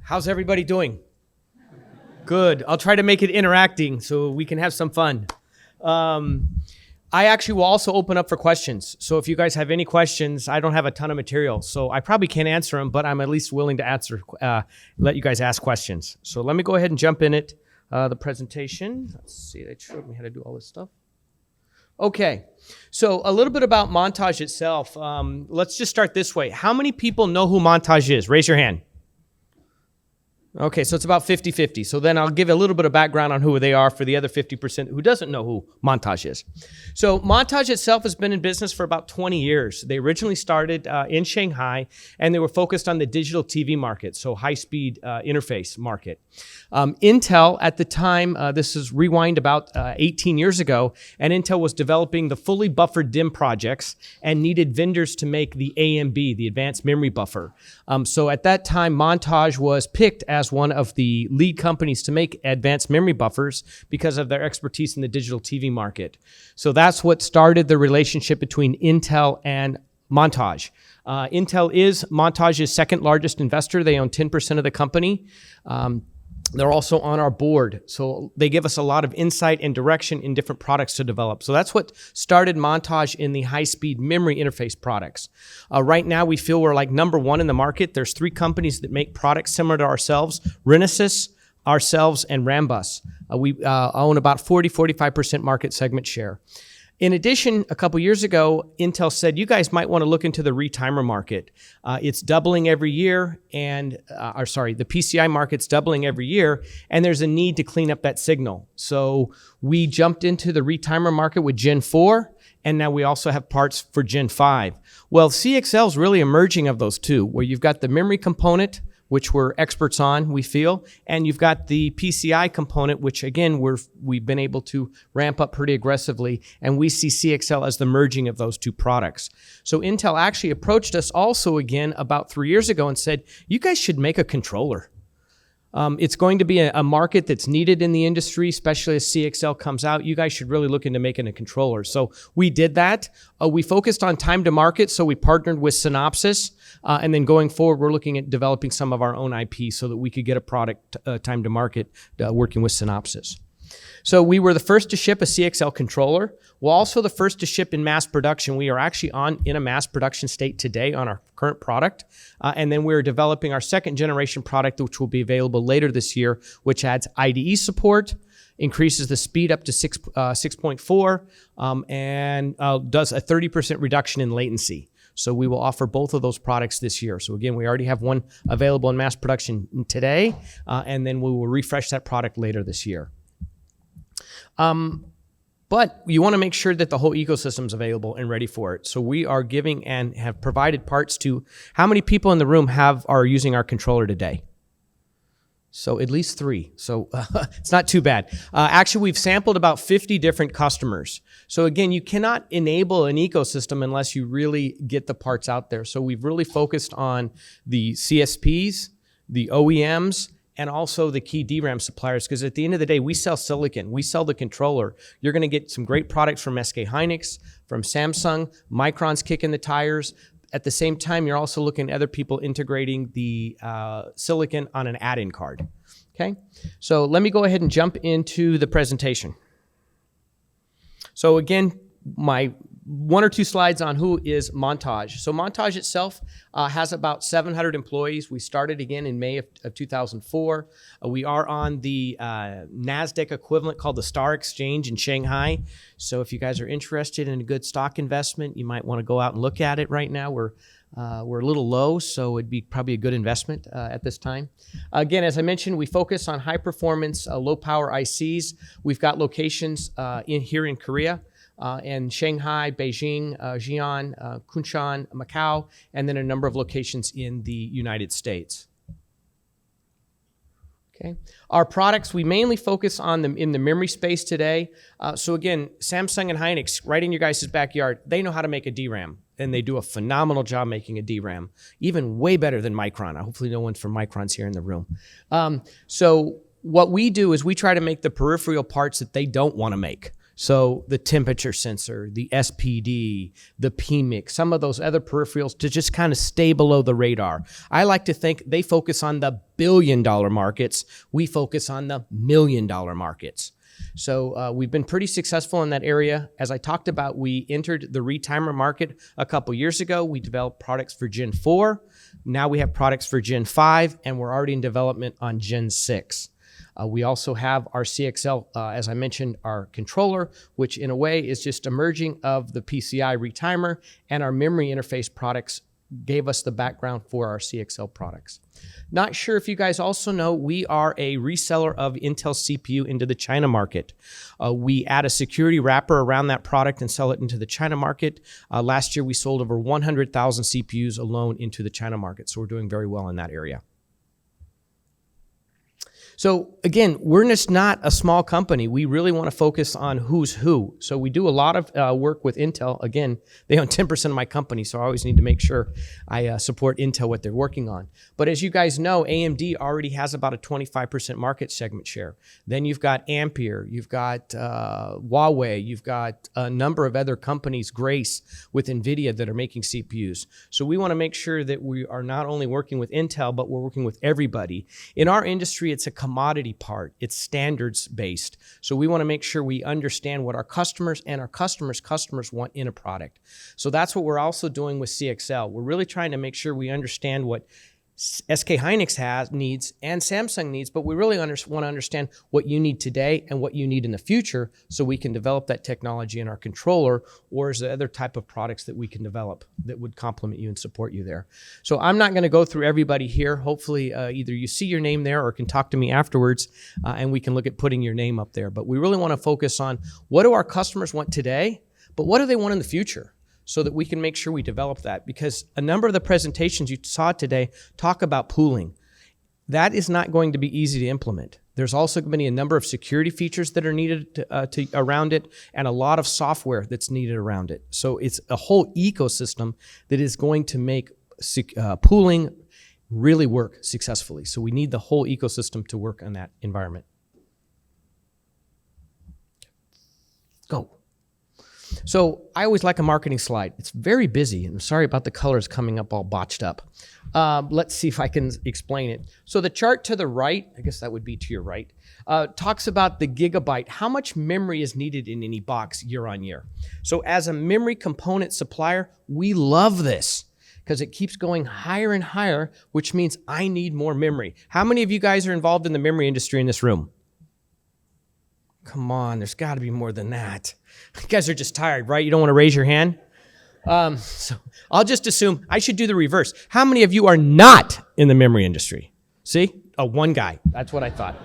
How's everybody doing? Good. I'll try to make it interacting so we can have some fun. I actually will also open up for questions. So if you guys have any questions, I don't have a ton of material, so I probably can't answer them, but I'm at least willing to answer, let you guys ask questions. So let me go ahead and jump in it, the presentation. Let's see, they showed me how to do all this stuff. Okay, so a little bit about Montage itself. Let's just start this way. How many people know who Montage is? Raise your hand. Okay, so it's about 50-50. So then I'll give a little bit of background on who they are for the other 50% who doesn't know who Montage is. So Montage itself has been in business for about 20 years. They originally started in Shanghai, and they were focused on the digital TV market, so high-speed interface market. Intel, at the time, this is rewind about 18 years ago, and Intel was developing the fully buffered DIMM projects and needed vendors to make the AMB, the advanced memory buffer. So at that time, Montage was picked as one of the lead companies to make advanced memory buffers because of their expertise in the digital TV market. So that's what started the relationship between Intel and Montage. Intel is Montage's second largest investor. They own 10% of the company. They're also on our board, so they give us a lot of insight and direction in different products to develop. So that's what started Montage in the high-speed memory interface products. Right now, we feel we're like number one in the market. There's 3 companies that make products similar to ourselves: Renesas, ourselves, and Rambus. We own about 40-45% market segment share. In addition, a couple years ago, Intel said, you guys might want to look into the retimer market. It's doubling every year, and, the PCI market's doubling every year, and there's a need to clean up that signal. So we jumped into the retimer market with Gen 4, and now we also have parts for Gen 5. Well, CXL is really emerging of those two, where you've got the memory component, which we're experts on, we feel, and you've got the PCI component, which again, we've been able to ramp up pretty aggressively, and we see CXL as the merging of those two products. So Intel actually approached us also again about 3 years ago and said, you guys should make a controller. It's going to be a market that's needed in the industry, especially as CXL comes out. You guys should really look into making a controller. So we did that. We focused on time to market, so we partnered with Synopsys. And then going forward, we're looking at developing some of our own IP so that we could get a product time to market working with Synopsys. So we were the first to ship a CXL controller. We're also the first to ship in mass production. We are actually in a mass production state today on our current product. And then we're developing our second generation product, which will be available later this year, which adds IDE support, increases the speed up to 6.4, and does a 30% reduction in latency. So we will offer both of those products this year. So again, we already have one available in mass production today, and then we will refresh that product later this year. But you want to make sure that the whole ecosystem is available and ready for it. So we are giving and have provided parts to how many people in the room are using our controller today? So at least 3. So it's not too bad. Actually, we've sampled about 50 different customers. So again, you cannot enable an ecosystem unless you really get the parts out there. So we've really focused on the CSPs, the OEMs, and also the key DRAM suppliers, because at the end of the day, we sell silicon, we sell the controller. You're gonna get some great products from SK Hynix, from Samsung, Micron's kicking the tires. At the same time, you're also looking at other people integrating the silicon on an add-in card, okay? So let me go ahead and jump into the presentation. So again, my 1 or 2 slides on who is Montage. So Montage itself has about 700 employees. We started again in May of 2004. We are on the NASDAQ equivalent called the Star Exchange in Shanghai. So if you guys are interested in a good stock investment, you might want to go out and look at it right now. We're a little low, so it'd be probably a good investment at this time. Again, as I mentioned, we focus on high performance, low power ICs. We've got locations here in Korea, and Shanghai, Beijing, Xi'an, Kunshan, Macau, and then a number of locations in the United States. Okay. Our products, we mainly focus on them in the memory space today. So again, Samsung and Hynix, right in your guys' backyard, they know how to make a DRAM, and they do a phenomenal job making a DRAM, even way better than Micron. Hopefully no one from Micron's here in the room. So what we do is we try to make the peripheral parts that they don't want to make. So the temperature sensor, the SPD, the PMIC, some of those other peripherals to just kind of stay below the radar. I like to think they focus on the billion-dollar markets. We focus on the million-dollar markets. So we've been pretty successful in that area. As I talked about, we entered the retimer market a couple years ago. We developed products for Gen 4. Now we have products for Gen 5, and we're already in development on Gen 6. We also have our CXL, as I mentioned, our controller, which in a way is just a merging of the PCI retimer, and our memory interface products gave us the background for our CXL products. Not sure if you guys also know, we are a reseller of Intel CPU into the China market. We add a security wrapper around that product and sell it into the China market. Last year, we sold over 100,000 CPUs alone into the China market, so we're doing very well in that area. So again, we're just not a small company. We really want to focus on who's who. So we do a lot of work with Intel. Again, they own 10% of my company, so I always need to make sure I support Intel, what they're working on. But as you guys know, AMD already has about a 25% market segment share. Then you've got Ampere, you've got Huawei, you've got a number of other companies, Grace, with NVIDIA that are making CPUs. So we want to make sure that we are not only working with Intel, but we're working with everybody. In our industry, it's a commodity part. It's standards based. So we want to make sure we understand what our customers and our customers' customers want in a product. So that's what we're also doing with CXL. We're really trying to make sure we understand what SK Hynix needs and Samsung needs, but we really want to understand what you need today and what you need in the future so we can develop that technology in our controller, or is there other type of products that we can develop that would complement you and support you there. So I'm not going to go through everybody here. Hopefully either you see your name there or can talk to me afterwards and we can look at putting your name up there. But we really want to focus on what do our customers want today, but what do they want in the future? So that we can make sure we develop that. Because a number of the presentations you saw today talk about pooling. That is not going to be easy to implement. There's also going to be a number of security features that are needed around it, and a lot of software that's needed around it. So it's a whole ecosystem that is going to make pooling really work successfully. So we need the whole ecosystem to work on that environment. Go. So I always like a marketing slide. It's very busy. I'm sorry about the colors coming up all botched up. Let's see if I can explain it. So the chart to the right, I guess that would be to your right, talks about the gigabyte, how much memory is needed in any box year on year. So as a memory component supplier, we love this because it keeps going higher and higher, which means I need more memory. How many of you guys are involved in the memory industry in this room? Come on, there's got to be more than that. You guys are just tired, right? You don't want to raise your hand? So I'll just assume I should do the reverse. How many of you are not in the memory industry? See? Oh, one guy. That's what I thought.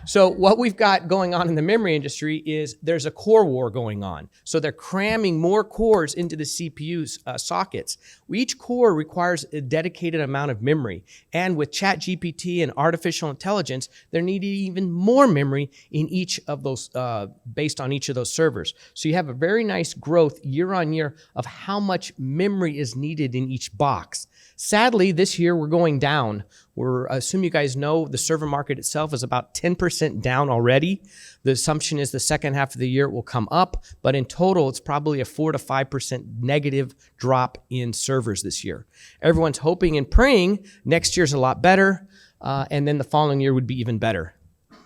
So what we've got going on in the memory industry is there's a core war going on. So they're cramming more cores into the CPU's sockets. Each core requires a dedicated amount of memory. And with ChatGPT and artificial intelligence, they're needing even more memory in each of those, based on each of those servers. So you have a very nice growth year on year of how much memory is needed in each box. Sadly, this year we're going down. I assume you guys know the server market itself is about 10% down already. The assumption is the second half of the year it will come up, but in total, it's probably a 4 to 5% negative drop in servers this year. Everyone's hoping and praying next year's a lot better, and then the following year would be even better.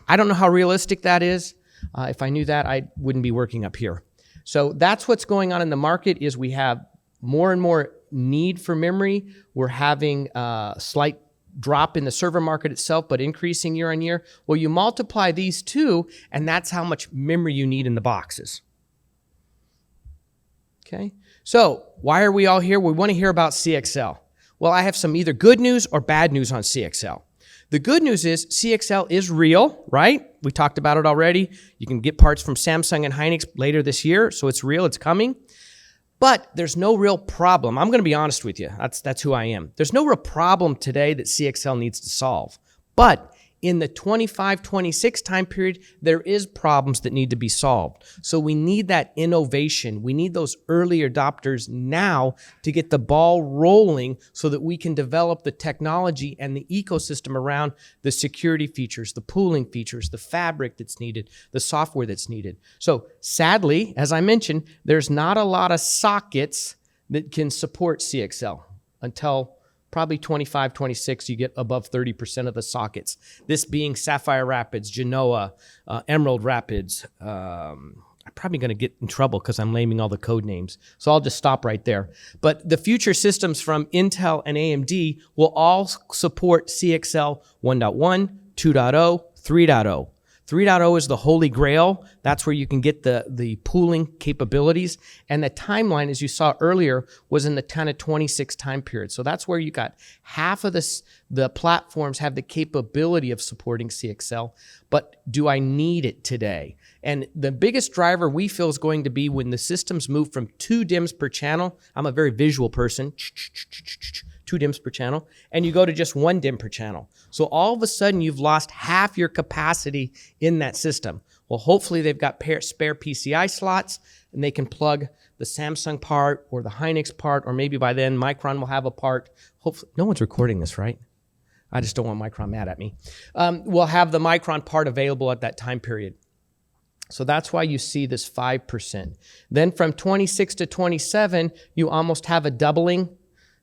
I don't know how realistic that is. If I knew that, I wouldn't be working up here. So that's what's going on in the market is we have more and more need for memory. We're having a slight drop in the server market itself, but increasing year on year. Well, you multiply these two, and that's how much memory you need in the boxes. Okay, so why are we all here? We want to hear about CXL. Well, I have some either good news or bad news on CXL. The good news is CXL is real, right? We talked about it already. You can get parts from Samsung and Hynix later this year, so it's real, it's coming. But there's no real problem. I'm going to be honest with you. That's who I am. There's no real problem today that CXL needs to solve. But In the 25-26 time period, there is problems that need to be solved. So we need that innovation. We need those early adopters now to get the ball rolling so that we can develop the technology and the ecosystem around the security features, the pooling features, the fabric that's needed, the software that's needed. So sadly, as I mentioned, there's not a lot of sockets that can support CXL until probably 25, 26, you get above 30% of the sockets. This being Sapphire Rapids, Genoa, Emerald Rapids. I'm probably going to get in trouble because I'm naming all the code names. So I'll just stop right there. But the future systems from Intel and AMD will all support CXL 1.1, 2.0, 3.0. 3.0 is the holy grail. That's where you can get the pooling capabilities. And the timeline, as you saw earlier, was in the 10 to 26 time period. So that's where you got half of the platforms have the capability of supporting CXL. But do I need it today? And the biggest driver we feel is going to be when the systems move from 2 DIMMs per channel. I'm a very visual person. 2 DIMMs per channel, and you go to just 1 DIMM per channel. So all of a sudden, you've lost half your capacity in that system. Well, hopefully they've got spare PCI slots, and they can plug the Samsung part or the Hynix part, or maybe by then Micron will have a part. Hopefully, no one's recording this, right? I just don't want Micron mad at me. We'll have the Micron part available at that time period. So that's why you see this 5%. Then from 26 to 27, you almost have a doubling,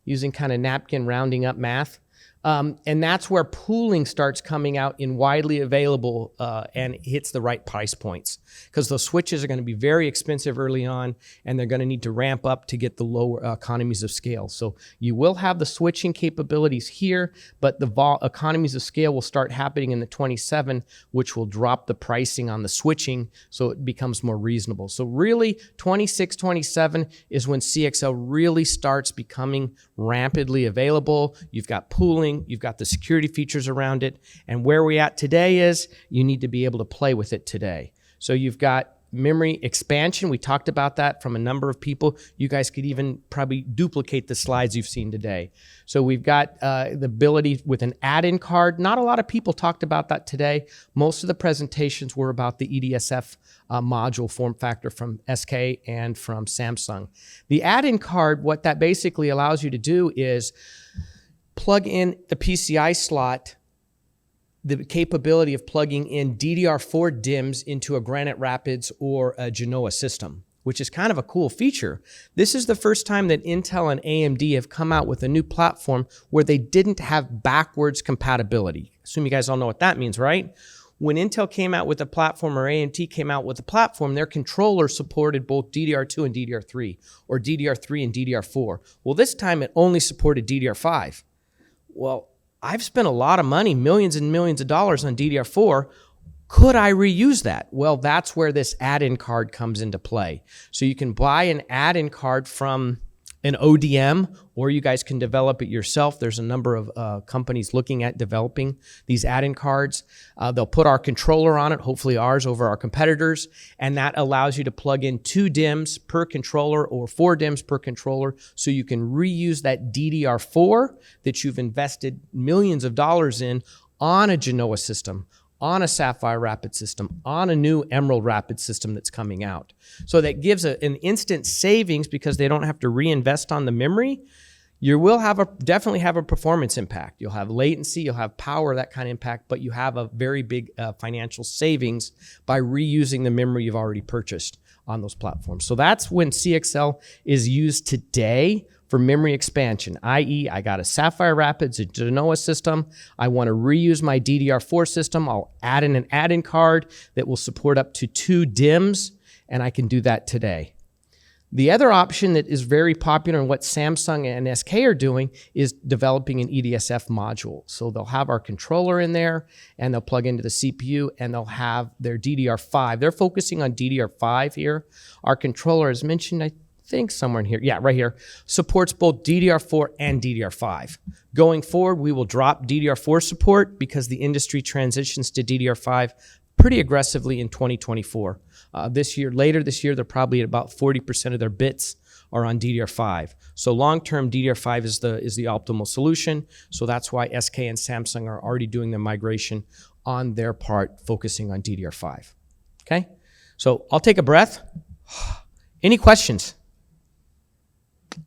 using kind of napkin rounding up math. And that's where pooling starts coming out in widely available and hits the right price points. Because those switches are going to be very expensive early on, and they're going to need to ramp up to get the lower economies of scale. So you will have the switching capabilities here, but the economies of scale will start happening in the 27, which will drop the pricing on the switching so it becomes more reasonable. So really, 26, 27 is when CXL really starts becoming rampantly available. You've got pooling, you've got the security features around it, and where we're at today is you need to be able to play with it today. So you've got memory expansion. We talked about that from a number of people. You guys could even probably duplicate the slides you've seen today. So we've got the ability with an add-in card. Not a lot of people talked about that today. Most of the presentations were about the EDSF module form factor from SK and from Samsung. The add-in card, what that basically allows you to do is plug in the PCI slot, the capability of plugging in DDR4 DIMMs into a Granite Rapids or a Genoa system, which is kind of a cool feature. This is the first time that Intel and AMD have come out with a new platform where they didn't have backwards compatibility. I assume you guys all know what that means, right? When Intel came out with a platform or AMD came out with a platform, their controller supported both DDR2 and DDR3, or DDR3 and DDR4. Well, this time it only supported DDR5. Well, I've spent a lot of money, millions and millions of dollars on DDR4. Could I reuse that? Well, that's where this add-in card comes into play. So you can buy an add-in card from an ODM, or you guys can develop it yourself. There's a number of companies looking at developing these add-in cards. They'll put our controller on it, hopefully ours over our competitors, and that allows you to plug in 2 DIMMs per controller or 4 DIMMs per controller, so you can reuse that DDR4 that you've invested millions of dollars in on a Genoa system, on a Sapphire Rapid system, on a new Emerald Rapid system that's coming out. So that gives an instant savings because they don't have to reinvest on the memory. You will definitely have a performance impact. You'll have latency, you'll have power, that kind of impact, but you have a very big financial savings by reusing the memory you've already purchased on those platforms. So that's when CXL is used today for memory expansion, i.e. I got a Sapphire Rapids, a Genoa system. I want to reuse my DDR4 system. I'll add in an add-in card that will support up to 2 DIMMs, and I can do that today. The other option that is very popular and what Samsung and SK are doing is developing an EDSF module. So they'll have our controller in there, and they'll plug into the CPU, and they'll have their DDR5. They're focusing on DDR5 here. Our controller, as mentioned, I think somewhere in here, yeah, right here, supports both DDR4 and DDR5. Going forward, we will drop DDR4 support because the industry transitions to DDR5 pretty aggressively in 2024. Later this year, they're probably at about 40% of their bits are on DDR5. So long-term, DDR5 is the optimal solution. So that's why SK and Samsung are already doing the migration on their part focusing on DDR5. Okay? So I'll take a breath. Any questions?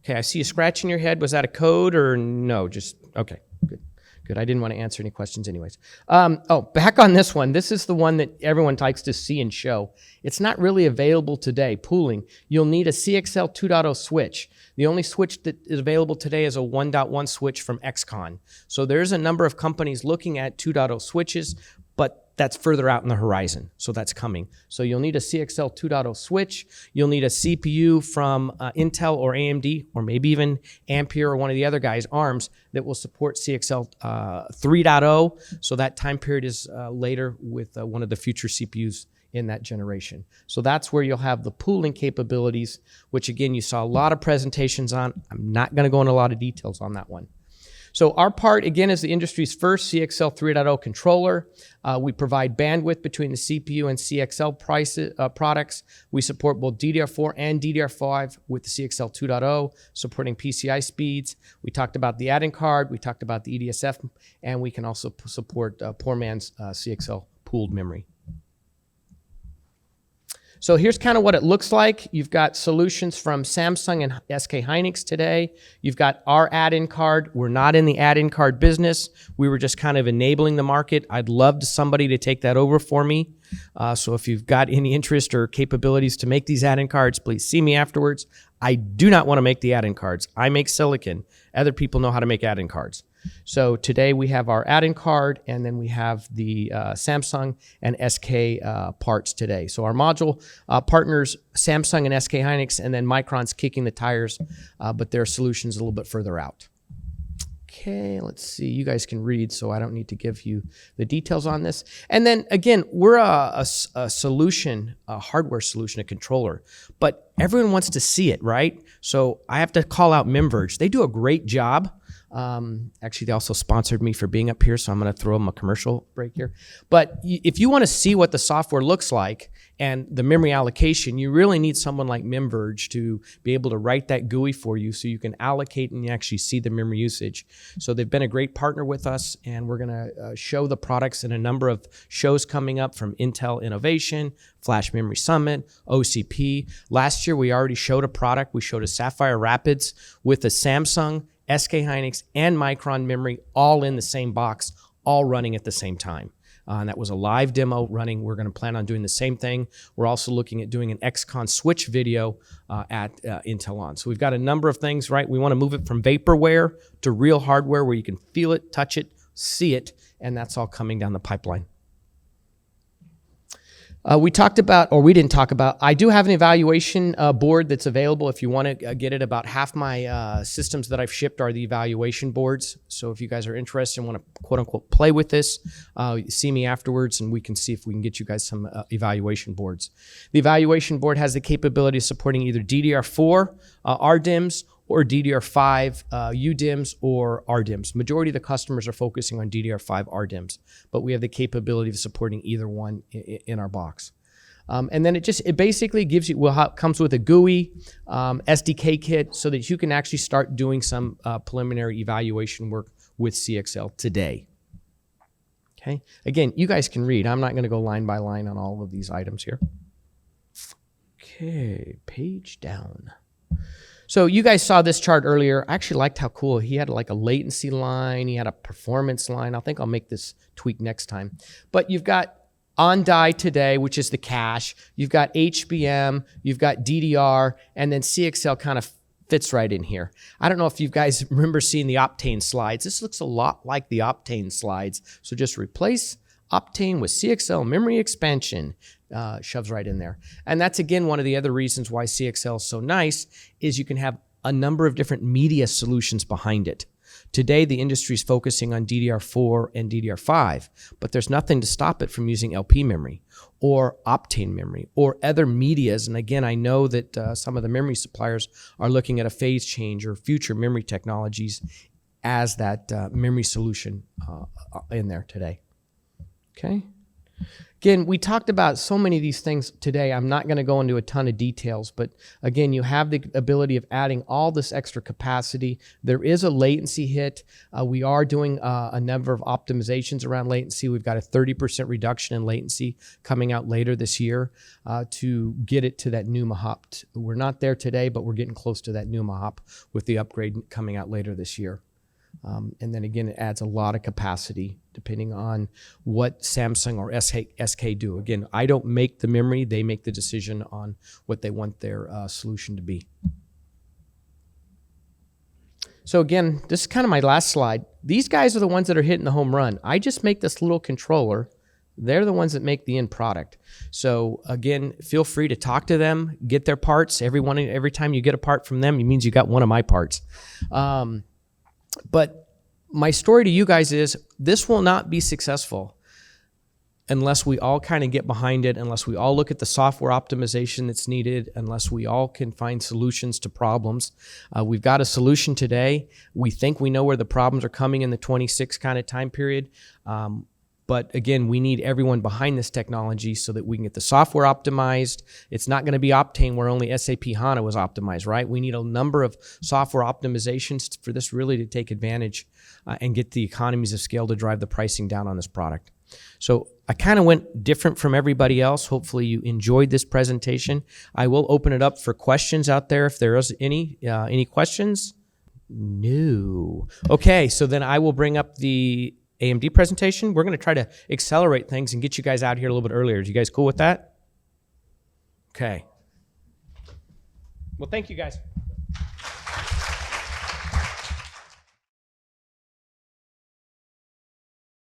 Okay, I see you scratching your head. Was that a code or no? Just, okay, good. Good, I didn't want to answer any questions anyways. Back on this one. This is the one that everyone likes to see and show. It's not really available today, pooling. You'll need a CXL 2.0 switch. The only switch that is available today is a 1.1 switch from XCon. So there's a number of companies looking at 2.0 switches, but that's further out in the horizon, so that's coming. So you'll need a CXL 2.0 switch. You'll need a CPU from Intel or AMD, or maybe even Ampere or one of the other guys, ARMs, that will support CXL 3.0. So that time period is later with one of the future CPUs in that generation. So that's where you'll have the pooling capabilities, which again, you saw a lot of presentations on. I'm not going to go into a lot of details on that one. So our part, again, is the industry's first CXL 3.0 controller. We provide bandwidth between the CPU and CXL products. We support both DDR4 and DDR5 with the CXL 2.0, supporting PCI speeds. We talked about the add-in card. We talked about the EDSF, and we can also support poor man's CXL pooled memory. So here's kind of what it looks like. You've got solutions from Samsung and SK Hynix today. You've got our add-in card. We're not in the add-in card business. We were just kind of enabling the market. I'd love somebody to take that over for me. So if you've got any interest or capabilities to make these add-in cards, please see me afterwards. I do not want to make the add-in cards. I make silicon. Other people know how to make add-in cards. So today we have our add-in card, and then we have the Samsung and SK parts today. So our module partners, Samsung and SK Hynix, and then Micron's kicking the tires, but their solution's a little bit further out. Okay, let's see. You guys can read, so I don't need to give you the details on this. And then again, we're a solution, a hardware solution, a controller, but everyone wants to see it, right? So I have to call out Memverge. They do a great job. Actually, they also sponsored me for being up here, so I'm going to throw them a commercial break here. But if you want to see what the software looks like and the memory allocation, you really need someone like Memverge to be able to write that GUI for you so you can allocate and you actually see the memory usage. So they've been a great partner with us, and we're going to show the products in a number of shows coming up, from Intel Innovation, Flash Memory Summit, OCP. Last year, we already showed a product. We showed a Sapphire Rapids with a Samsung, SK Hynix, and Micron memory all in the same box, all running at the same time. And that was a live demo running. We're going to plan on doing the same thing. We're also looking at doing an XCon switch video at Intel On. So we've got a number of things, right? We want to move it from vaporware to real hardware where you can feel it, touch it, see it, and that's all coming down the pipeline. We talked about, or we didn't talk about, I do have an evaluation board that's available if you want to get it. About half my systems that I've shipped are the evaluation boards. So if you guys are interested and want to quote unquote play with this, see me afterwards and we can see if we can get you guys some evaluation boards. The evaluation board has the capability of supporting either DDR4 RDIMMs or DDR5 UDIMMs or RDIMMs. Majority of the customers are focusing on DDR5 RDIMMs, but we have the capability of supporting either one in our box. And then it basically gives you, comes with a GUI, SDK kit, so that you can actually start doing some preliminary evaluation work with CXL today. Okay, again, you guys can read. I'm not going to go line by line on all of these items here. Okay, page down. So you guys saw this chart earlier. I actually liked how cool. He had like a latency line. He had a performance line. I think I'll make this tweak next time. But you've got on-die today, which is the cache. You've got HBM. You've got DDR. And then CXL kind of fits right in here. I don't know if you guys remember seeing the Optane slides. This looks a lot like the Optane slides. So just replace Optane with CXL memory expansion. Shoves right in there. And that's, again, one of the other reasons why CXL is so nice is you can have a number of different media solutions behind it. Today, the industry is focusing on DDR4 and DDR5, but there's nothing to stop it from using LP memory or Optane memory or other medias. And again, I know that some of the memory suppliers are looking at a phase change or future memory technologies as that memory solution in there today. Okay. Again, we talked about so many of these things today. I'm not going to go into a ton of details, but again, you have the ability of adding all this extra capacity. There is a latency hit. We are doing a number of optimizations around latency. We've got a 30% reduction in latency coming out later this year to get it to that NUMA hop. We're not there today, but we're getting close to that NUMA hop with the upgrade coming out later this year. And then again, it adds a lot of capacity depending on what Samsung or SK do. Again, I don't make the memory. They make the decision on what they want their solution to be. So again, this is kind of my last slide. These guys are the ones that are hitting the home run. I just make this little controller. They're the ones that make the end product. So again, feel free to talk to them, get their parts. Every time you get a part from them, it means you got one of my parts. But my story to you guys is this will not be successful unless we all kind of get behind it, unless we all look at the software optimization that's needed, unless we all can find solutions to problems. We've got a solution today. We think we know where the problems are coming in the 26 kind of time period. But again, we need everyone behind this technology so that we can get the software optimized. It's not going to be Optane where only SAP HANA was optimized, right? We need a number of software optimizations for this really to take advantage and get the economies of scale to drive the pricing down on this product. So I kind of went different from everybody else. Hopefully you enjoyed this presentation. I will open it up for questions out there if there is any questions. No. Okay, so then I will bring up the AMD presentation. We're going to try to accelerate things and get you guys out here a little bit earlier. Are you guys cool with that? Okay. Well, thank you guys.